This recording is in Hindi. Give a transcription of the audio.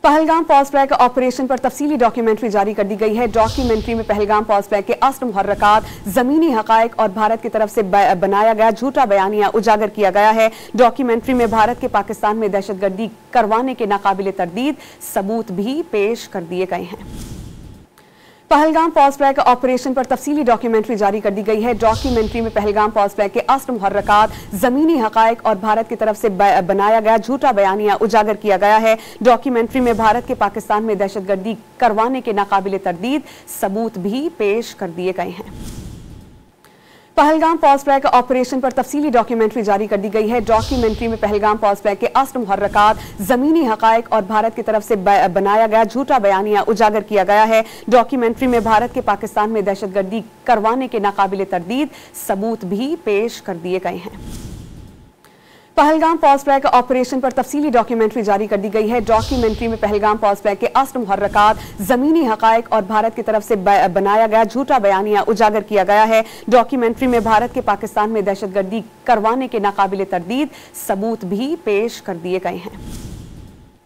पहलगाम पॉज फ्लैग ऑपरेशन पर तफसीली डॉक्यूमेंट्री जारी कर दी गई है। डॉक्यूमेंट्री में पहलगाम पॉज फ्लैग के असल मुहर्रकात, जमीनी हकायक और भारत की तरफ से बनाया गया झूठा बयानिया उजागर किया गया है। डॉक्यूमेंट्री में भारत के पाकिस्तान में दहशतगर्दी करवाने के नाकाबिले तरदीद सबूत भी पेश कर दिए गए हैं। पहलगाम पॉज फ्लैग ऑपरेशन पर तफसीली डॉक्यूमेंट्री जारी कर दी गई है। डॉक्यूमेंट्री में पहलगाम पॉज फ्लैग के असल मुहर्रकात, जमीनी हकायक और भारत की तरफ से बनाया गया झूठा बयानिया उजागर किया गया है। डॉक्यूमेंट्री में भारत के पाकिस्तान में दहशतगर्दी करवाने के नाकाबिले तरदीद सबूत भी पेश कर दिए गए हैं। पहलगाम पॉज फ्लैग ऑपरेशन पर तफसीली डॉक्यूमेंट्री जारी कर दी गई है। डॉक्यूमेंट्री में पहलगाम पॉज फ्लैग के असल मुहर्रकात, जमीनी हकायक और भारत की तरफ से बनाया गया झूठा बयानिया उजागर किया गया है। डॉक्यूमेंट्री में भारत के पाकिस्तान में दहशतगर्दी करवाने के नाकाबिले तरदीद सबूत भी पेश कर दिए गए हैं। पहलगाम पॉज फ्लैग ऑपरेशन पर तफसीली डॉक्यूमेंट्री जारी कर दी गई है। डॉक्यूमेंट्री में पहलगाम पॉज फ्लैग के असल मुहर्रकात, जमीनी हकायक और भारत की तरफ से बनाया गया झूठा बयानिया उजागर किया गया है। डॉक्यूमेंट्री में भारत के पाकिस्तान में दहशतगर्दी करवाने के नाकाबिले तरदीद सबूत भी पेश कर दिए गए हैं।